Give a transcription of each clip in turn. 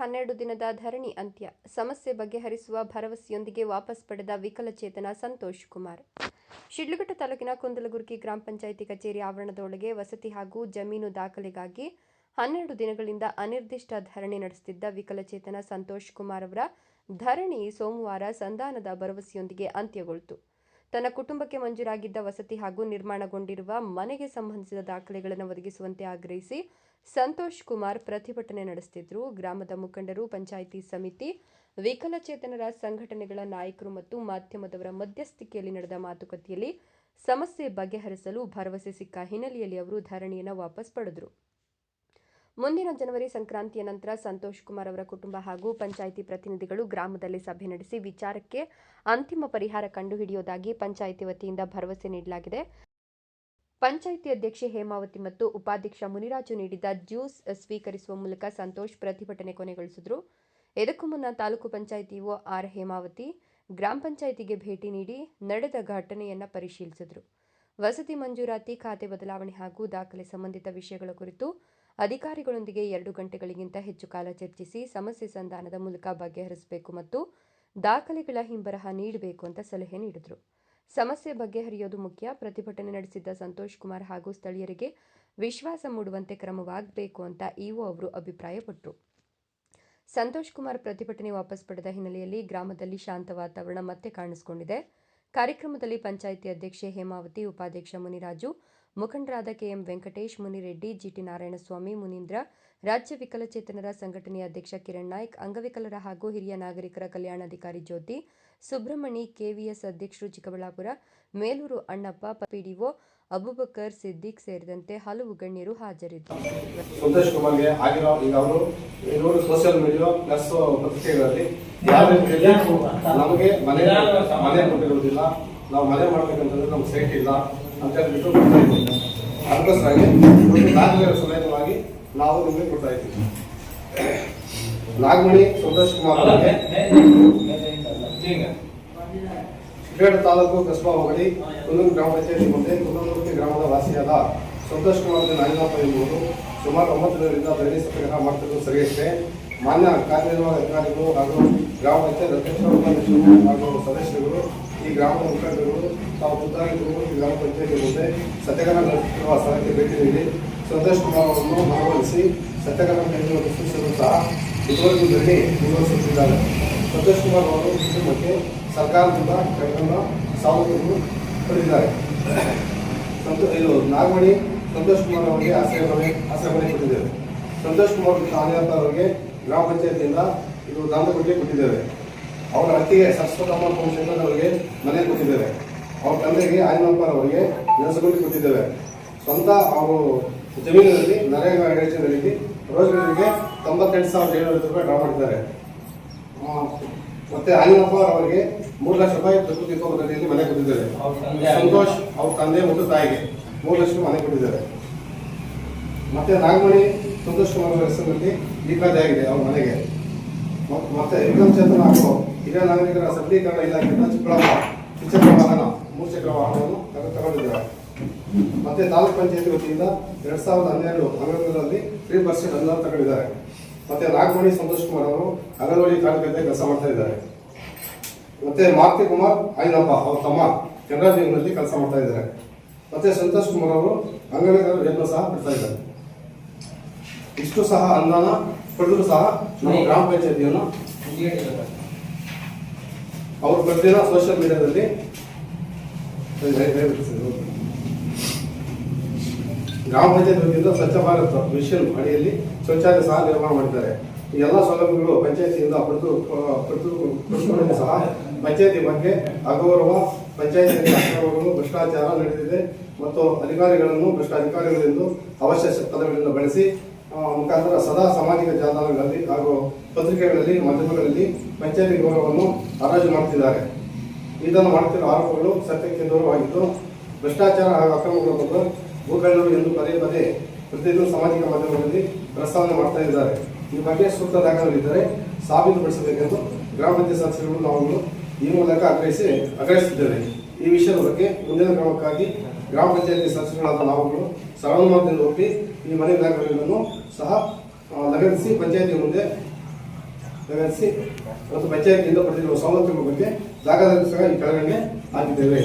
12 ದಿನದ ಧರಣಿ ಅಂತ್ಯ. ಸಮಸ್ಯೆ ಬಗೆಹರಿಸುವ ಭರವಸೆಯೊಂದಿಗೆ ವಾಪಸ್ ಪಡೆದ ವಿಕಲಚೇತನ ಸಂತೋಷ್ ಕುಮಾರ್. ಶಿಡ್ಲಘಟ್ಟ ತಾಲೂಕಿನ ಕುಂದಲಗುರ್ಕಿ ಗ್ರಾಮ ಪಂಚಾಯಿತಿ ಕಚೇರಿ ಆವರಣದೊಳಗೆ ವಸತಿ ಹಾಗೂ ಜಮೀನು ದಾಖಲೆಗಾಗಿ 12 ದಿನಗಳಿಂದ ಅನಿರ್ದಿಷ್ಟ ಧರಣಿ ನಡೆಸುತ್ತಿದ್ದ ವಿಕಲಚೇತನ ಸಂತೋಷ್ ಕುಮಾರ್ ಅವರ ಧರಣಿ ಸೋಮವಾರ ಸಂಧಾನದ ಭರವಸೆಯೊಂದಿಗೆ ಅಂತ್ಯಗೊಳ್ಳಿತು. ತನ್ನ ಕುಟುಂಬಕ್ಕೆ ಮಂಜೂರಾಗಿದ್ದ ವಸತಿ ಹಾಗೂ ನಿರ್ಮಾಣಗೊಂಡಿರುವ ಮನೆಗೆ ಸಂಬಂಧಿಸಿದ ದಾಖಲೆಗಳನ್ನು ಒದಗಿಸುವಂತೆ ಆಗ್ರಹಿಸಿ ಸಂತೋಷ್ ಕುಮಾರ್ ಪ್ರತಿಭಟನೆ ನಡೆಸುತ್ತಿದ್ದರು. ಗ್ರಾಮದ ಮುಖಂಡರು, ಪಂಚಾಯಿತಿ ಸಮಿತಿ, ವಿಕಲಚೇತನರ ಸಂಘಟನೆಗಳ ನಾಯಕರು ಮತ್ತು ಮಾಧ್ಯಮದವರ ಮಧ್ಯಸ್ಥಿಕೆಯಲ್ಲಿ ನಡೆದ ಮಾತುಕತೆಯಲ್ಲಿ ಸಮಸ್ಯೆ ಬಗೆಹರಿಸಲು ಭರವಸೆ ಸಿಕ್ಕ ಹಿನ್ನೆಲೆಯಲ್ಲಿ ಅವರು ಧರಣಿಯನ್ನು ವಾಪಸ್ ಪಡೆದರು. ಮುಂದಿನ ಜನವರಿ ಸಂಕ್ರಾಂತಿಯ ನಂತರ ಸಂತೋಷ್ ಕುಮಾರ್ ಅವರ ಕುಟುಂಬ ಹಾಗೂ ಪಂಚಾಯಿತಿ ಪ್ರತಿನಿಧಿಗಳು ಗ್ರಾಮದಲ್ಲಿ ಸಭೆ ನಡೆಸಿ ವಿಚಾರಕ್ಕೆ ಅಂತಿಮ ಪರಿಹಾರ ಕಂಡುಹಿಡಿಯುವುದಾಗಿ ಪಂಚಾಯಿತಿ ವತಿಯಿಂದ ಭರವಸೆ ನೀಡಲಾಗಿದೆ. ಪಂಚಾಯಿತಿ ಅಧ್ಯಕ್ಷೆ ಹೇಮಾವತಿ ಮತ್ತು ಉಪಾಧ್ಯಕ್ಷ ಮುನಿರಾಜು ನೀಡಿದ ಜ್ಯೂಸ್ ಸ್ವೀಕರಿಸುವ ಮೂಲಕ ಸಂತೋಷ್ ಪ್ರತಿಭಟನೆ ಕೊನೆಗೊಳಿಸಿದರು. ಇದಕ್ಕೂ ಮುನ್ನ ತಾಲೂಕು ಪಂಚಾಯಿತಿ ಇಒ ಆರ್ ಹೇಮಾವತಿ ಗ್ರಾಮ ಪಂಚಾಯಿತಿಗೆ ಭೇಟಿ ನೀಡಿ ನಡೆದ ಘಟನೆಯನ್ನು ಪರಿಶೀಲಿಸಿದರು. ವಸತಿ ಮಂಜೂರಾತಿ, ಖಾತೆ ಬದಲಾವಣೆ ಹಾಗೂ ದಾಖಲೆ ಸಂಬಂಧಿತ ವಿಷಯಗಳ ಕುರಿತು ಅಧಿಕಾರಿಗಳೊಂದಿಗೆ 2 ಗಂಟೆಗಳಿಗಿಂತ ಹೆಚ್ಚು ಕಾಲ ಚರ್ಚಿಸಿ ಸಮಸ್ಯೆ ಸಂಧಾನದ ಮೂಲಕ ಬಗೆಹರಿಸಬೇಕು ಮತ್ತು ದಾಖಲೆಗಳ ಹಿಂಬರಹ ನೀಡಬೇಕು ಅಂತ ಸಲಹೆ ನೀಡಿದರು. ಸಮಸ್ಯೆ ಬಗೆಹರಿಯೋದು ಮುಖ್ಯ. ಪ್ರತಿಭಟನೆ ನಡೆಸಿದ್ದ ಸಂತೋಷ್ ಕುಮಾರ್ ಹಾಗೂ ಸ್ಥಳೀಯರಿಗೆ ವಿಶ್ವಾಸ ಮೂಡುವಂತೆ ಕ್ರಮವಾಗಬೇಕು ಅಂತ ಇಒ ಅವರು ಅಭಿಪ್ರಾಯಪಟ್ಟರು. ಸಂತೋಷ್ ಕುಮಾರ್ ಪ್ರತಿಭಟನೆ ವಾಪಸ್ ಪಡೆದ ಹಿನ್ನೆಲೆಯಲ್ಲಿ ಗ್ರಾಮದಲ್ಲಿ ಶಾಂತ ವಾತಾವರಣ ಮತ್ತೆ ಕಾಣಿಸಿಕೊಂಡಿದೆ. ಕಾರ್ಯಕ್ರಮದಲ್ಲಿ ಪಂಚಾಯಿತಿ ಅಧ್ಯಕ್ಷೆ ಹೇಮಾವತಿ, ಉಪಾಧ್ಯಕ್ಷ ಮುನಿರಾಜು, ಮುಖಂಡರಾದ ಕೆಎಂ ವೆಂಕಟೇಶ್, ಮುನಿರೆಡ್ಡಿ, ಜಿಟಿ ನಾರಾಯಣಸ್ವಾಮಿ, ಮುನೀಂದ್ರ, ರಾಜ್ಯ ವಿಕಲಚೇತನರ ಸಂಘಟನೆಯ ಅಧ್ಯಕ್ಷ ಕಿರಣ್ ನಾಯ್ಕ್, ಅಂಗವಿಕಲರ ಹಾಗೂ ಹಿರಿಯ ನಾಗರಿಕರ ಕಲ್ಯಾಣಾಧಿಕಾರಿ ಜ್ಯೋತಿ, ಸುಬ್ರಹ್ಮಣಿ, ಕೆವಿಎಸ್ ಅಧ್ಯಕ್ಷರು ಚಿಕ್ಕಬಳ್ಳಾಪುರ, ಮೇಲೂರು ಅಣ್ಣಪ್ಪ, ಪಿಡಿಒ ಅಬೂಬಕರ್ ಸಿದ್ದಿಕ್ ಸೇರಿದಂತೆ ಹಲವು ಗಣ್ಯರು ಹಾಜರಿದ್ದರು. ಸಂತೋಷ್ ಕುಮಾರ್ಗೆ ಆಗಿರೋ ಈಗ ಅವರು ಸೋಷಿಯಲ್ ಮೀಡಿಯಾ ಪ್ಲಸ್ ಪತ್ರಿಕೆಗಳಲ್ಲಿ ನಮಗೆ ಮನೆ ಕೊಟ್ಟಿರುವುದಿಲ್ಲ, ನಾವು ಮನೆ ಮಾಡಬೇಕಂತಂದ್ರೆ ನಮ್ಗೆ ಸೈಟ್ ಇಲ್ಲ ಅಂತ ಹೇಳ್ಬಿಟ್ಟು ಕೊಡ್ತಾ ಇದ್ದೀವಿ. ಅದಕ್ಕೋಸ್ಕರಾಗಿ ದಾಖಲೆಗಳ ಸಮೇತವಾಗಿ ನಾವು ನಿಮಗೆ ಕೊಡ್ತಾ ಇದ್ದೀವಿ. ನಾಗಮಣಿ ಸಂತೋಷ್ ಕುಮಾರ್ ಅವರಿಗೆ ಶಿಡ್ಲಘಟ್ಟ ತಾಲೂಕು ಕಸ್ಬಾ ಹೋಬಳಿ ಕುಂದೂರು ಗ್ರಾಮ ಪಂಚಾಯತಿ ಮುಂದೆ ಕುಂದೂರು ಗ್ರಾಮದ ವಾಸಿಯಾದ ಸಂತೋಷ್ ಕುಮಾರ್ ನಾಗನಪ್ಪ ಎಂಬುವರು ಸುಮಾರು 9 ದಿನದಿಂದ ಧರಣಿ ಸತ್ಯಾಗ್ರಹ ಮಾಡುತ್ತಿರುವುದು ಸರಿಯಷ್ಟೇ. ಮಾನ್ಯ ಕಾರ್ಯನಿರ್ವಾಹಕ ಅಧಿಕಾರಿಗಳು ಹಾಗೂ ಗ್ರಾಮ ಪಂಚಾಯತ್ ಅಧ್ಯಕ್ಷರು ಹಾಗೂ ಸದಸ್ಯರುಗಳು, ಈ ಗ್ರಾಮದ ಮುಖಂಡರು ತಾವು ಖುದ್ದಾಗಿದ್ದು ಈ ಗ್ರಾಮ ಪಂಚಾಯತಿ ಮುಂದೆ ಸತ್ಯಾಗ್ರಹ ನಡೆಸುತ್ತಿರುವ ಸ್ಥಳಕ್ಕೆ ಭೇಟಿ ನೀಡಿ ಸಂತೋಷ್ ಕುಮಾರ್ ಅವರನ್ನು ಮನವೊಲಿಸಿ ಸತ್ಯಾಗ್ರಹ ನಡೆಸುವ ಸೂಚನೆಗಳು ಸಹ ಇದುವರೆಗೂ ಧರಣಿ ನಿರ್ವಹಿಸುತ್ತಿದ್ದಾರೆ. ಸಂತೋಷ್ ಕುಮಾರ್ ಅವರು ಕುಟುಂಬಕ್ಕೆ ಸರ್ಕಾರದಿಂದ ಕಡಿಮೆ ಸವಲತ್ತುಗಳು ಪಡೆದಿದ್ದಾರೆ. ಇದು ನಾಗಮಣಿ ಸಂತೋಷ್ ಕುಮಾರ್ ಅವರಿಗೆ ಆಶ್ರಯ ಮನೆ ಕೊಟ್ಟಿದ್ದೇವೆ. ಸಂತೋಷ್ ಕುಮಾರ್ ಆನೆಯಪ್ಪ ಅವರಿಗೆ ಗ್ರಾಮ ಪಂಚಾಯತಿಯಿಂದ ಇದು ದಾನಗುಡ್ಡೆ ಕೊಟ್ಟಿದ್ದೇವೆ. ಅವರ ಅತ್ತಿಗೆ ಸರಸ್ವತಮ್ಮ ಫೌಂಡೇಶನ್ ಅವರಿಗೆ ಮನೆ ಕೊಟ್ಟಿದ್ದೇವೆ. ಅವ್ರ ತಂದೆಗೆ ಆಯನಪ್ಪ ಅವರಿಗೆ ನೆಲಸಗುಂಡಿ ಕೊಟ್ಟಿದ್ದೇವೆ. ಸ್ವಂತ ಅವರು ಜಮೀನಿನಲ್ಲಿ ನರೇಗಾ ಯೋಜನೆಯಲ್ಲಿ ರೋಜ್ಗಾರಿಗೆ 98,700 ರೂಪಾಯಿ ಡ್ರಾ ಮಾಡಿದ್ದಾರೆ. ಮತ್ತೆ ಆಯನಪ್ಪ ಅವರಿಗೆ 3 ಲಕ್ಷ ರೂಪಾಯಿ ಪ್ರಕೃತಿ ವಿಕೋಪದಲ್ಲಿ ಮನೆ ಕೊಟ್ಟಿದ್ದೇವೆ. ಸಂತೋಷ್ ಅವ್ರ ತಂದೆ ಮತ್ತು ತಾಯಿಗೆ 3 ಲಕ್ಷ ಮನೆ ಕೊಟ್ಟಿದ್ದೇವೆ. ಮತ್ತೆ ನಾಗಮಣಿ ಸಂತೋಷ್ ಕುಮಾರ್ ಅವರ ಹೆಸರಿನಲ್ಲಿ ಈಗಾದೆ ಆಗಿದೆ ಅವ್ರ ಮನೆಗೆ. ಮತ್ತೆ ವಿಕಲಚೇತನ ಹಾಗೂ ಹಿರಿಯ ನಾಗರಿಕರ ಸಬಲೀಕರಣ ಇಲಾಖೆಯಿಂದ ಚಿಕ್ಕಬಳ್ಳಾಪುರ ದ್ವಿಚಕ್ರ ವಾಹನ 3 ಚಕ್ರ ವಾಹನವನ್ನು ತಗೊಂಡಿದ್ದಾರೆ. ಮತ್ತೆ ತಾಲೂಕು ಪಂಚಾಯತಿ ವತಿಯಿಂದ 2012 ಅಂಗನವಾಡಿಗಳಲ್ಲಿ ಫ್ರೀ ಬಸ್ ಅನುದಾನ ತಗೊಂಡಿದ್ದಾರೆ. ಮತ್ತೆ ನಾಗಮಣಿ ಸಂತೋಷ್ ಕುಮಾರ್ ಅವರು ಅಂಗನವಾಡಿ ಕಾರ್ಯಕರ್ತೆ ಕೆಲಸ ಮಾಡ್ತಾ ಇದ್ದಾರೆ. ಮತ್ತೆ ಮಾರುತಿ ಕುಮಾರ್ ಆಯ್ನಪ್ಪ ಅವ್ರ ತಮ್ಮ ಕೆನರಾ ಬ್ಯಾಂಕ್ನಲ್ಲಿ ಕೆಲಸ ಮಾಡ್ತಾ ಇದ್ದಾರೆ. ಮತ್ತೆ ಸಂತೋಷ್ ಕುಮಾರ್ ಅವರು ಅಂಗನವಾಡಿ ವೇತನ ಸಹ ಪಡ್ತಾ ಇದ್ದಾರೆ. ಇಷ್ಟು ಸಹ ಅನುದಾನ ಪಡೆದರೂ ಸಹ ನಮ್ಮ ಗ್ರಾಮ ಪಂಚಾಯತಿಯನ್ನು ಅವರು ಪ್ರತಿದಿನ ಸೋಷಿಯಲ್ ಮೀಡಿಯಾದಲ್ಲಿ ಗ್ರಾಮ ಪಂಚಾಯತ್ ವತಿಯಿಂದ ಸ್ವಚ್ಛ ಭಾರತ್ ಮಿಷನ್ ಅಡಿಯಲ್ಲಿ ಶೌಚಾಲಯ ಸಹ ನಿರ್ಮಾಣ ಮಾಡಿದ್ದಾರೆ. ಈ ಎಲ್ಲ ಸೌಲಭ್ಯಗಳು ಪಂಚಾಯತಿಯಿಂದ ಪಡೆದುಕೊಂಡು ಸಹ ಪಂಚಾಯತಿ ಬಗ್ಗೆ ಅಗೌರವ, ಪಂಚಾಯತಿಯಲ್ಲಿ ಅಕ್ರಮಗಳು, ಭ್ರಷ್ಟಾಚಾರ ನಡೆದಿದೆ ಮತ್ತು ಅಧಿಕಾರಿಗಳನ್ನು ಭ್ರಷ್ಟ ಅಧಿಕಾರಿಗಳೆಂದು ಅವಶ್ಯ ಪದಗಳಿಂದ ಬಳಸಿ ಮುಖಾಂತರ ಸದಾ ಸಾಮಾಜಿಕ ಜಾಲತಾಣಗಳಲ್ಲಿ ಹಾಗೂ ಪತ್ರಿಕೆಗಳಲ್ಲಿ, ಮಾಧ್ಯಮಗಳಲ್ಲಿ ಪಂಚಾಯತಿ ಗೌರವವನ್ನು ಹರಾಜು ಮಾಡುತ್ತಿದ್ದಾರೆ. ಇದನ್ನು ಮಾಡುತ್ತಿರುವ ಆರೋಪಗಳು ಸತ್ಯಕ್ಕೆ ದೂರವಾಗಿದ್ದು ಭ್ರಷ್ಟಾಚಾರ ಹಾಗೂ ಅಕ್ರಮಗಳ ಬಗ್ಗೆ ಭೂಗಳ್ಳರು ಎಂದು ಪದೇ ಪದೇ ಪ್ರತಿದಿನ ಸಾಮಾಜಿಕ ಮಾಧ್ಯಮಗಳಲ್ಲಿ ಪ್ರಸ್ತಾವನೆ ಮಾಡ್ತಾ ಇದ್ದಾರೆ. ಈ ಬಗ್ಗೆ ಸೂಕ್ತ ದಾಖಲೆಗಳಿದ್ದರೆ ಸಾಬೀತುಪಡಿಸಬೇಕೆಂದು ಗ್ರಾಮ ಪಂಚಾಯತ್ ಸದಸ್ಯರು ನಾವು ಈ ಮೂಲಕ ಆಗ್ರಹಿಸಿದ್ದೇವೆ. ಈ ವಿಷಯದ ಬಗ್ಗೆ ಮುಂದಿನ ಕ್ರಮಕ್ಕಾಗಿ ಗ್ರಾಮ ಪಂಚಾಯತಿ ಸದಸ್ಯರುಗಳಾದ ನಾವುಗಳು ಸರ್ವಾನುಮತದಿಂದ ಒಪ್ಪಿ ಈ ಮನೆ ದಾಖಲೆಗಳನ್ನು ಸಹ ಲಗತ್ತಿಸಿ ಪಂಚಾಯತಿ ಮುಂದೆ ನೆರವೇರಿಸಿ ಮತ್ತು ಪಂಚಾಯತಿಯಿಂದ ಪಡೆದಿರುವ ಸವಲತ್ತುಗಳ ಬಗ್ಗೆ ಜಾಗದಲ್ಲಿ ಸಹ ಈ ಕೆಳಗಡೆ ಹಾಕಿದ್ದೇವೆ.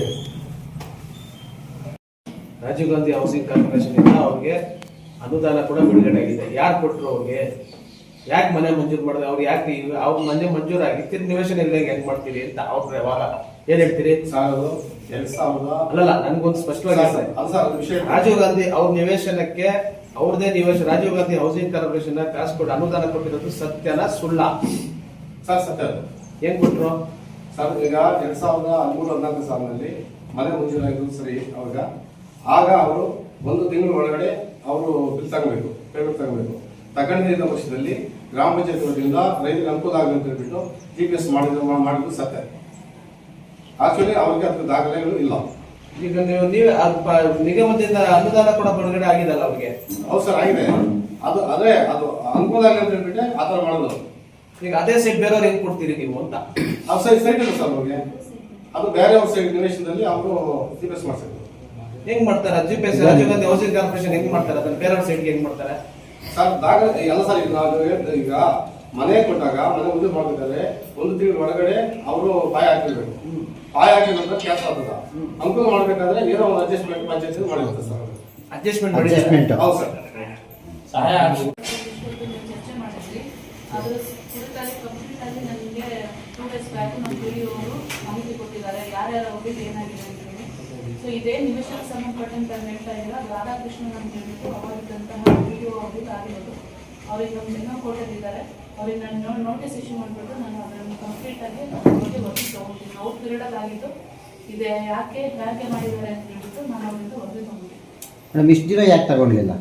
ರಾಜೀವ್ ಗಾಂಧಿ ಹೌಸಿಂಗ್ ಕಾರ್ಪೊರೇಷನ್ ಇಂದ ಅವ್ರಿಗೆ ಅನುದಾನ ಕೂಡ ಬಿಡುಗಡೆ ಆಗಿದೆ. ಯಾರು ಕೊಟ್ಟರು ಅವ್ರಿಗೆ? ಯಾಕೆ ಮನೆ ಮಂಜೂರು ಮಾಡಿದ್ರೆ? ಅವ್ರು ಯಾಕೆ ಅವ್ರ ಮನೆ ಮಂಜೂರಾಗಿ ತಿರ್ಗಿ ನಿವೇಶನ ಇಲ್ದಂಗೆ ಹೆಂಗ್ ಮಾಡ್ತೀರಿ ಅಂತ ಅವ್ರ ವ್ಯವಹಾರ ಏನ್ ಹೇಳ್ತೀರಿ? 2000 ಅಲ್ಲಲ್ಲ, ನನ್ಗೊಂದು ಸ್ಪಷ್ಟವಾಗಿ ರಾಜೀವ್ ಗಾಂಧಿ ಅವ್ರ ನಿವೇಶನಕ್ಕೆ ಅವ್ರದೇ ನಿವೇಶನ ರಾಜೀವ್ ಗಾಂಧಿ ಹೌಸಿಂಗ್ ಕಾರ್ಪೊರೇಷನ್ ಕಾಸು ಕೊಟ್ಟು ಅನುದಾನ ಕೊಟ್ಟಿರೋದು ಸತ್ಯನ ಸುಳ್ಳ? ಸರ್ ಸತ್ಯ. ಏನ್ ಕೊಟ್ರು ಸರ್? ಈಗ 2013-14 ಸಾಲಿನಲ್ಲಿ ಮನೆ ಮಂಜೂರಾಗಿದ್ದು ಸರಿ. ಅವಾಗ ಆಗ ಅವರು 1 ತಿಂಗಳ ಒಳಗಡೆ ಅವರು ಬಿಲ್ ತಗೋಬೇಕು, ಪೇಮೆಂಟ್ ತಗೋಬೇಕು. ತಗೊಂಡಿದ್ದ ವರ್ಷದಲ್ಲಿ ಗ್ರಾಮ ಪಂಚಾಯತ್ ವತಿಯಿಂದ ರೈತರಿಗೆ ಅನುಕೂಲ ಆಗಲಿ ಅಂತ ಹೇಳ್ಬಿಟ್ಟು GPS ಮಾಡಿದ್ದು ಸತ್ಯ. ಆಕ್ಚುಲಿ ಅವ್ರಿಗೆ ಅದ್ರ ದಾಖಲೆಗಳು ಇಲ್ಲ. ಈಗ ನೀವೇ ನಿಗಮದಿಂದ ಅನುದಾನ ಕೂಡ ಬಿಡುಗಡೆ ಆಗಿದಲ್ಲ ಅವ್ರಿಗೆ? ಹೌದು ಸರ್, ಆಗಿದೆ. ಅದು ಅನುಕೂಲ ಆಗಲಿ ಅಂತ ಹೇಳ್ಬಿಟ್ಟೆ ಆತರ ಮಾಡೋದು. ಈಗ ಅದೇ ಸೈಟ್ ಬೇರೆಯವ್ರು ಹೆಂಗ್ ಕೊಡ್ತೀರಿ ನೀವು ಅಂತ? ಅವ್ರ ಸೈಟ್ ಇಲ್ಲ ಸರ್ ಅವ್ರಿಗೆ. ಅದು ಬೇರೆ ಅವ್ರ ಸೈಟ್ ನಿವೇಶನದಲ್ಲಿ ಅವರು GPS ಮಾಡ್ಸಿದ್ರು. ಹೆಂಗ್ ಮಾಡ್ತಾರೆ GPS? Rajiv Gandhi housing corporation ಹೆಂಗ್ ಮಾಡ್ತಾರೆ ಅದನ್ನ? ಬೇರೆಯವ್ರ ಸೈಟ್ಗೆ ಹೆಂಗ್ ಮಾಡ್ತಾರೆ ಸರ್? ದಾಖಲೆ ಎಲ್ಲ ಸರ್. ಈಗ ಮನೆ ಕೊಟ್ಟಾಗ ಮನೆ ಮುಂದೆ ಮಾಡ್ಬೇಕಾದ್ರೆ 1 ತಿಂಗಳ ಒಳಗಡೆ ಅವರು ಪಾಯ ಹಾಕಿರ್ಬೇಕು. ಪಾಯ ಹಾಕಿದ ನಂತರ ಕ್ಯಾಶ್ ಆಗ್ತದ. ಅನುಕೂಲ ಮಾಡ್ಬೇಕಾದ್ರೆ ಏನೋ ಒಂದು ಅಡ್ಜಸ್ಟ್ಮೆಂಟ್ ಪಂಚಾಯತ್ ಮಾಡಿರುತ್ತೆ ಸರ್. ಅಡ್ಜಸ್ಟ್ಮೆಂಟ್. ಹೌದು ಸರ್. ಸಹಾಯ ಚರ್ಚೆ ಮಾಡಿದ್ವಿ. ಅದರ ಕುರಿತಾಗಿ ಕಂಪ್ಲೀಟ್ ಆಗಿ ನನಗೆ 2 ಡೇಸ್ ಬ್ಯಾಕ್ ನಮ್ಮ PDO ಅವರು ಮಾಹಿತಿ ಕೊಟ್ಟಿದ್ದಾರೆ ಯಾರ್ಯಾರ ಹೋಗಿದ್ದು ಏನಾಗಿದೆ ಅಂತ ಹೇಳಿ. ಸೊ ಇದೇ ನಿವೇಶನಕ್ಕೆ ಸಂಬಂಧಪಟ್ಟಂತೆ ಹೇಳ್ತಾ ಇದ್ದೀರಾ, ರಾಧಾಕೃಷ್ಣನ್ ಅಂತ ಹೇಳ್ಬಿಟ್ಟು ಅವರಿದ್ದಂತಹ PDO ಹೋಗಿದ್ದು ಆಗಿರೋದು. ಅವ್ರಿಗೆ ನಮ್ಮ ಜನ ಕೊಟ್ಟಿದ್ದಾರೆ. ಅವ್ರಿಗೆ ನಾನು ನೋಟಿಸ್ ಇಶ್ಯೂ ಮಾಡಿಬಿಟ್ಟು ನಾನು ಅದನ್ನು ಕಂಪ್ಲೀಟ್ ಆಗಿ ಅವ್ರಿಗೆ ವರದಿ ತಗೊಂಡಿದ್ದೀನಿ. ಅವ್ರ ಪೀರಿಯಡ್ ಆಗಿದ್ದು ಇದೆ ಯಾಕೆ ಮಾಡಿದ್ದಾರೆ ಅಂತ ಹೇಳ್ಬಿಟ್ಟು ನಾನು ಅವರಿಂದ ವರದಿ ತಗೊಂಡಿದ್ದೀನಿ. ಮೇಡಮ್, ಇಷ್ಟು ದಿನ ಯಾಕೆ ತಗೊಂಡಿಲ್ಲ?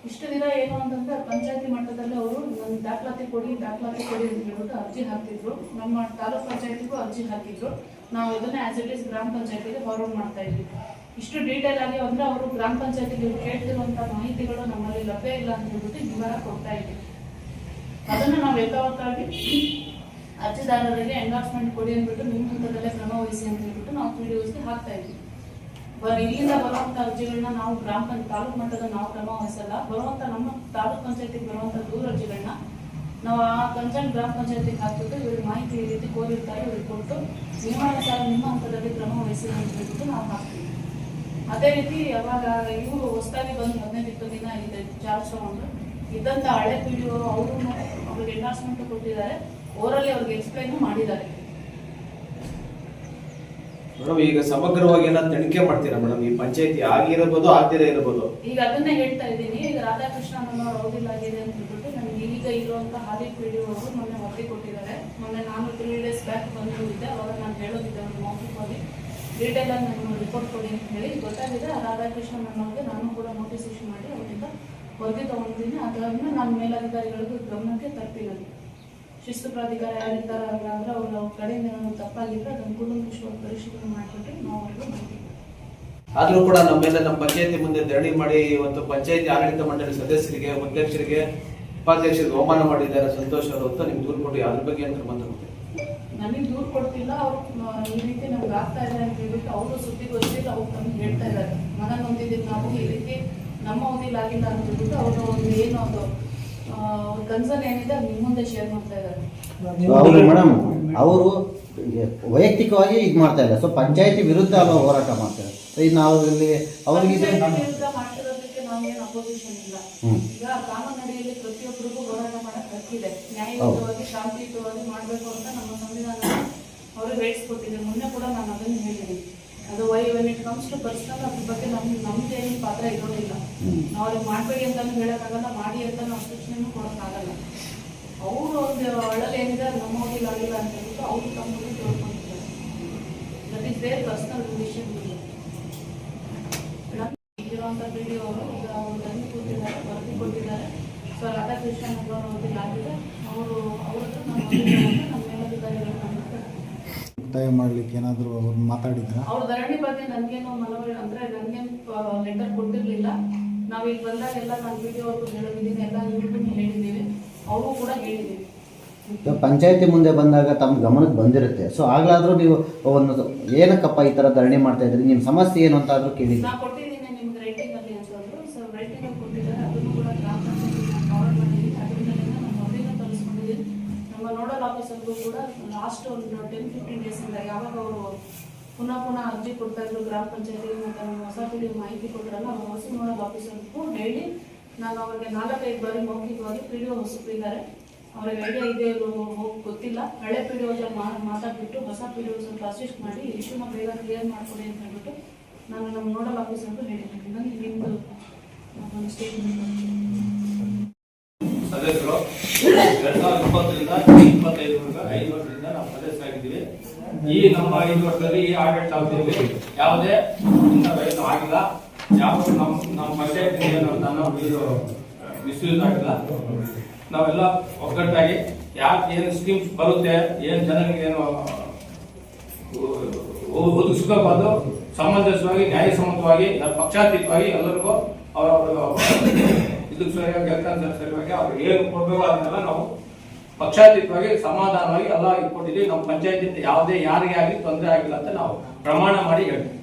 ಇಷ್ಟು ದಿನ ಏನು ಅಂತಂದ್ರೆ ಪಂಚಾಯತಿ ಮಟ್ಟದಲ್ಲಿ ಅವರು ನನ್ನ ದಾಖಲಾತಿ ಕೊಡಿ ಅಂತ ಹೇಳ್ಬಿಟ್ಟು ಅರ್ಜಿ ಹಾಕ್ತಿದ್ರು. ನಮ್ಮ ತಾಲೂಕ್ ಪಂಚಾಯತಿಗೂ ಅರ್ಜಿ ಹಾಕಿದ್ರು. ನಾವು ಇದನ್ನ ಆಸ್ ಇಟ್ ಈಸ್ ಗ್ರಾಮ ಪಂಚಾಯತಿಗೆ ಫಾರ್ವರ್ಡ್ ಮಾಡ್ತಾ ಇದ್ವಿ. ಇಷ್ಟು ಡೀಟೇಲ್ ಆಗಿ ಅಂದ್ರೆ ಅವರು ಗ್ರಾಮ ಪಂಚಾಯತಿಗೆ ಕೇಳ್ತಿರುವಂತ ಮಾಹಿತಿಗಳು ನಮ್ಮಲ್ಲಿ ಲಭ್ಯ ಇಲ್ಲ ಅಂತ ಹೇಳ್ಬಿಟ್ಟು ವಿವರ ಕೊಡ್ತಾ ಇದ್ವಿ. ಅದನ್ನು ನಾವು ಯಥಾವತ್ತಾಗಿ ಅರ್ಜಿದಾರರಿಗೆ ಎಂಡಾರ್ಸ್ಮೆಂಟ್ ಕೊಡಿ ಅಂದ್ಬಿಟ್ಟು ನಿಮ್ಮ ಹಂತದಲ್ಲೇ ಕ್ರಮ ವಹಿಸಿ ಅಂತ ಹೇಳ್ಬಿಟ್ಟು ನಾವು PDOಸ್ಗೆ ಹಾಕ್ತಾ ಇದ್ವಿ. ಇಲ್ಲಿಂದ ಬರುವಂತ ಅರ್ಜಿಗಳನ್ನ ನಾವು ತಾಲೂಕು ಮಟ್ಟದ ನಾವು ಕ್ರಮ ವಹಿಸಲ್ಲ. ಬರುವಂತ ನಮ್ಮ ತಾಲೂಕ್ ಪಂಚಾಯತಿಗೆ ಬರುವಂತ ದೂರ ಅರ್ಜಿಗಳನ್ನ ನಾವು ಆ ಕನ್ಸರ್ನ್ ಗ್ರಾಮ ಪಂಚಾಯತಿಗೆ ಹಾಕ್ಬಿಟ್ಟು ಇವ್ರಿಗೆ ಮಾಹಿತಿ ಈ ರೀತಿ ಕೋರಿರ್ತಾರೆ, ಇವ್ರಿಗೆ ಕೊಟ್ಟು ನಿಯಮಾನುಸಾರ ನಿಮ್ಮ ಹಂತದಲ್ಲಿ ಕ್ರಮ ವಹಿಸಿ ಅಂತ ಹೇಳ್ಬಿಟ್ಟು ನಾವು ಹಾಕ್ತೀವಿ. ಅದೇ ರೀತಿ ಯಾವಾಗ ಇವರು ಹೊಸದಾಗಿ ಬಂದು 15-20 ದಿನ ಇದೆ ಚಾರ್ಜ್ ತಗೊಂಡು ಇದ್ದಂತ ಹಳೆ PDO ಅವರು ಅವ್ರಿಗೆ ಎಂಡಾರ್ಸ್ಮೆಂಟ್ ಕೊಟ್ಟಿದ್ದಾರೆ. ಓರಲ್ಲಿ ಅವ್ರಿಗೆ ಎಕ್ಸ್ಪ್ಲೈನ್ ಮಾಡಿದ್ದಾರೆ. ಮೇಡಮ್, ಈಗ ಸಮಗ್ರವಾಗಿ ಎಲ್ಲ ತನಿಖೆ ಮಾಡ್ತೀರಾ ಮೇಡಮ್? ಈ ಪಂಚಾಯತಿ ಆಗಿರಬಹುದು, ಆಗದಿರೇ ಇರಬಹುದು. ಈಗ ಅದನ್ನೇ ಹೇಳ್ತಾ ಇದ್ದೀನಿ. ಈಗ ರಾಧಾಕೃಷ್ಣನ್ ಅನ್ನೋರು ಹೌದಿಲ್ಲ ಆಗಿದೆ ಅಂತ ಹೇಳ್ಬಿಟ್ಟು ನನಗೆ ಈಗ ಇರುವಂತ ಹಾಲಿ PDO ಅವರು ಮೊನ್ನೆ ವರದಿ ಕೊಟ್ಟಿದ್ದಾರೆ. ಮೊನ್ನೆ ನಾನು 3 ಡೇಸ್ ಬ್ಯಾಕ್ ಬಂದಿದ್ದೆ. ಅವಾಗ ನಾನು ಹೇಳೋದಿದ್ದೆ ಅವ್ರ ಮೌಖಿಕವಾಗಿ ಡೀಟೇಲ್ ಆಗಿ ನಾನು ರಿಪೋರ್ಟ್ ಕೊಡಿ ಅಂತ ಹೇಳಿ ಗೊತ್ತಾಗಿದೆ. ರಾಧಾಕೃಷ್ಣನ್ ಅನ್ನೋರಿಗೆ ನಾನು ಕೂಡ ನೋಟಿಸ್ ಇಶ್ಯೂ ಮಾಡಿ ಅವರಿಂದ ವರದಿ ತಗೊಂಡಿದ್ದೀನಿ. ಅದನ್ನ ನಮ್ಮ ಮೇಲಧಿಕಾರಿಗಳಿಗೂ ಗಮನಕ್ಕೆ ತರ್ತೀನಿ. ಶಿಸ್ತು ಪ್ರಾಧಿಕಾರ ಯಾರಿದ್ದಾರಲ್ಲ ಅಂದ್ರೆ ಅವ್ರ ಕಡೆಯಿಂದ ತಪ್ಪಾಗಿದ್ರೆ ಅದನ್ನು ಕೂಲಂಕುಷವಾಗಿ ಪರಿಶೀಲನೆ ಮಾಡಿಬಿಟ್ಟು ನಾವು ಅವ್ರಿಗೆ ಮಾಡ್ತೀವಿ. ಆದ್ರೂ ಕೂಡ ನಮ್ಮ ಪಂಚಾಯತಿ ಮುಂದೆ ಧರಣಿ ಮಾಡಿ ಇವತ್ತು ಪಂಚಾಯತಿ ಆಡಳಿತ ಮಂಡಳಿ ಸದಸ್ಯರಿಗೆ, ಅಧ್ಯಕ್ಷರಿಗೆ, ಉಪಾಧ್ಯಕ್ಷರಿಗೆ ಅವಮಾನ ಮಾಡಿದ್ದಾರೆ ಸಂತೋಷ್ ಅವರು ಅಂತ ನಿಮ್ಗೆ ದೂರು ಕೊಟ್ಟು ಅದ್ರ ಬಗ್ಗೆ ಅಂತ ಮಾತಾಡ್ತಾರೆ. ನನಗೆ ದೂರು ಕೊಡ್ತಿಲ್ಲ ಅವ್ರು. ಈ ರೀತಿ ನಮ್ಗೆ ಆಗ್ತಾ ಇದೆ ಅಂತ ಹೇಳ್ಬಿಟ್ಟು ಅವರು ಸುದ್ದಿಗೋಷ್ಠಿಯಲ್ಲಿ ಅವ್ರು ನಮ್ಗೆ ಹೇಳ್ತಾ ಇದ್ದಾರೆ. ಮನ ಹೊಂದಿದ್ದೀವಿ ನಾವು, ಈ ರೀತಿ ನಮ್ಮ ಅವಧಿಯಲ್ಲಿ ಆಗಿಲ್ಲ ಅಂತ ಹೇಳ್ಬಿಟ್ಟು ಅವರು ಒಂದು ಏನು ಅದು ಕನ್ಸರ್ನ್ ಏನಿದೆ ಅದು ನಿಮ್ಮ ಮುಂದೆ ಶೇರ್ ಮಾಡ್ತಾ ಇದ್ದಾರೆ. ಅವರು ಮೇಡಮ್ ಅವರು ವೈಯಕ್ತಿಕವಾಗಿ ಇದು ಮಾಡ್ತಾ ಇಲ್ಲ. ಸೊ ಪಂಚಾಯತಿ ವಿರುದ್ಧ ಅಲ್ವಾ ಹೋರಾಟ ಮಾಡ್ತಾರೆ. ಇನ್ನು ಅವರಿಗೆ ವಿರುದ್ಧ ಮಾಡ್ತಿರೋದಕ್ಕೆ ನಾವೇನು ಅಪೋಸಿಷನ್ ಇಲ್ಲ. ಈಗ ಕಾನೂನು ಅಡಿಯಲ್ಲಿ ಪ್ರತಿಯೊಬ್ಬರಿಗೂ ಹೋರಾಟ ಮಾಡಕ್ ಹಕ್ಕಿದೆ. ನ್ಯಾಯಯುತವಾಗಿ ಶಾಂತಿಯುತವಾಗಿ ಮಾಡಬೇಕು ಅಂತ ನಮ್ಮ ಸಂವಿಧಾನ ಅವ್ರಿಗೆ ರೈಟ್ಸ್ ಕೊಟ್ಟಿದೆ. ಮೊನ್ನೆ ಕೂಡ ನಾನು ಅದನ್ನು ಹೇಳಿದ್ದೀನಿ. ಅದು when it comes to personal ಅದ್ರ ಬಗ್ಗೆ ನಮ್ದೇನು ಪಾತ್ರ ಇರೋದಿಲ್ಲ. ನಾವು ಅವ್ರಿಗೆ ಮಾಡಬೇಡಿ ಅಂತಾನು ಹೇಳೋಕ್ಕಾಗಲ್ಲ, ಮಾಡಿ ಅಂತ ನಾವು ಸೂಚನೆನೂ ಕೊಡೋಕ್ಕಾಗಲ್ಲ. ಅವರು ಒಂದು ಅಳಲ್ ಏನಿದೆ ನಮ್ಮ ಹೋಗಿಲ್ಲ ಆಗಿಲ್ಲ ಅಂತ ಹೇಳ್ಬಿಟ್ಟು ಅವರು ತಮ್ಮ ತಿಳ್ಕೊಂಡಿದ್ದಾರೆ. That is their personal relation. ಇರುವಂಥ PDO ಅವರು ಈಗ ಅವರು ತಂದು ಕೂತಿದ್ದಾರೆ, ವರದಿ ಕೊಟ್ಟಿದ್ದಾರೆ. ಸೊ ರಾಧಾಕೃಷ್ಣನ್ ಅವರ ವರದಿ ಆಗಿದೆ. ಅವರು ಅವ್ರದ್ದು ನಮ್ಮ ಮೇಲಧಿಕಾರಿಗಳು ಒತ್ತಾಯ ಮಾಡ್ಲಿಕ್ಕೆ ಏನಾದರೂ ಅವ್ರು ಮಾತಾಡಿದ್ರ? ಅವ್ರ ಧರಣಿ ಬಗ್ಗೆ ನನಗೇನು ಮನವಿ ಅಂದ್ರೆ ನನಗೇನು ಲೆಟರ್ ಕೊಟ್ಟಿರ್ಲಿಲ್ಲ. ನಾವು ಈಗ ಬಂದಾಗೆಲ್ಲ ನಾನು PDO ಅವ್ರಿಗೂ ಹೇಳಿದ್ದೀನಿ, ಎಲ್ಲ ಇವ್ರಿಗೂ ಹೇಳಿದ್ದೀವಿ, ಅವರು ಕೂಡ ಹೇಳಿದ್ದೀವಿ. ಪಂಚಾಯತಿ ಮುಂದೆ ಬಂದಾಗ ತಮ್ಮ ಗಮನಕ್ಕೆ ಬಂದಿರುತ್ತೆ. ಸೊ ಆಗ್ಲಾದ್ರೂ ನೀವು ಒಂದು ಏನಕ್ಕಪ್ಪ ಈ ಥರ ಧರಣಿ ಮಾಡ್ತಾ ಇದ್ರಿ, ನಿಮ್ಮ ಸಮಸ್ಯೆ ಏನು ಅಂತ ಆದರೂ ಕೇಳಿ. ನಾನು ಕೊಟ್ಟಿದ್ದೀನಿ ನಿಮ್ಗೆ ರೈಟಿಂಗ್ ಅಲ್ಲಿ ಅಂತಂದ್ರು. ಸೊ ರೈಟಿಂಗ್ ಅಲ್ಲಿ ಕೊಟ್ಟಿದ್ದಾರೆ. ಅದನ್ನು ಕೂಡ ಗ್ರಾಮ ಪಂಚಾಯತಿ ಫಾರ್ವರ್ಡ್ ಮಾಡಿದ್ದೀನಿ. ಅದ್ರ ಮೇಲೆ ನಮ್ಮ ವರದಿನ ತರಿಸ್ಕೊಂಡಿದ್ದೀನಿ. ನಮ್ಮ ನೋಡೋ ನೋಡಲ್ ಆಫೀಸರ್ಗೂ ಕೂಡ ಲಾಸ್ಟ್ ಒಂದು 10-15 ಡೇಸಿಂದ ಯಾವಾಗ ಅವರು ಪುನಃ ಅರ್ಜಿ ಕೊಡ್ತಾ ಇದ್ರು ಗ್ರಾಮ ಪಂಚಾಯತಿಗೆ ಮತ್ತು ನಮ್ಮ ಹೊಸ ಪೀಳಿಗೆ ಮಾಹಿತಿ ಕೊಟ್ಟರಲ್ಲ ಅವ್ರ ಹೊಸ ನೋಡಲ್ ಆಫೀಸರ್ಗೂ ಹೇಳಿ ನಾನು ಅವ್ರಿಗೆ 4-5 ಬಾರಿ ಮೌಖಿಕವಾಗಿ PDO ಹೊಸಬಿದ್ದಾರೆ, ಅವ್ರಿಗೆ ಐಡಿಯಾ ಇದೆ ಹೋಗಿ ಗೊತ್ತಿಲ್ಲ, ಹಳೆ PDO ಮಾತಾಡ್ಬಿಟ್ಟು ಹೊಸ PDO ಸ್ವಲ್ಪ ಅಸಿಸ್ಟ್ ಮಾಡಿ ಇಶ್ಯೂನ ಬೇಗ ಕ್ಲಿಯರ್ ಮಾಡ್ಕೊಡಿ ಅಂತ ಹೇಳ್ಬಿಟ್ಟು ನಾನು ನಮ್ಮ ನೋಡಲ್ ಆಫೀಸರ್ಗೂ ಹೇಳಿದ್ದೀನಿ. ನನಗೆ ನಿಮ್ಮದು ಒಂದು ಸ್ಟೇಟ್ಮೆಂಟ್ ಸದಸ್ಯರು 2020ರಿಂದ 2025 5 ವರ್ಷದಿಂದ ನಾವು ಸದಸ್ಯರಾಗಿದ್ದೀವಿ. ಈ ನಮ್ಮ 5 ವರ್ಷದಲ್ಲಿ ಈ ಆಡಳಿತಾವಧಿಯಲ್ಲಿ ಯಾವುದೇ ವಯಸ್ಸು ಆಗಿಲ್ಲ, ಯಾವ ನಮ್ಮ ಪಂಚಾಯತ್ ಮಿಸ್ಯೂಸ್ ಆಗಿಲ್ಲ. ನಾವೆಲ್ಲ ಒಗ್ಗಟ್ಟಾಗಿ ಯಾಕೆ ಏನು ಸ್ಕೀಮ್ಸ್ ಬರುತ್ತೆ, ಏನು ಜನರಿಗೆ ಏನು ಒದಗಿಸ್ಕೋಬಾರ್ದು, ಸಮಂಜಸವಾಗಿ ನ್ಯಾಯಸಮ್ಮತವಾಗಿ ಪಕ್ಷಾತೀತವಾಗಿ ಎಲ್ಲರಿಗೂ ಅವರವರ ಇದಕ್ಕೆ ಸರಿಯಾಗಿ ಅವ್ರಿಗೆ ಏನು ಕೊಡಬೇಕು ಅದನ್ನೆಲ್ಲ ನಾವು ಪಕ್ಷಾತೀತವಾಗಿ ಸಮಾಧಾನವಾಗಿ ಎಲ್ಲ ಕೊಟ್ಟಿದ್ದೀವಿ. ನಮ್ಮ ಪಂಚಾಯತಿಯಿಂದ ಯಾವುದೇ ಯಾರಿಗೆ ಆಗಲಿ ತೊಂದರೆ ಆಗಿಲ್ಲ ಅಂತ ನಾವು ಪ್ರಮಾಣ ಮಾಡಿ ಹೇಳ್ತೀವಿ.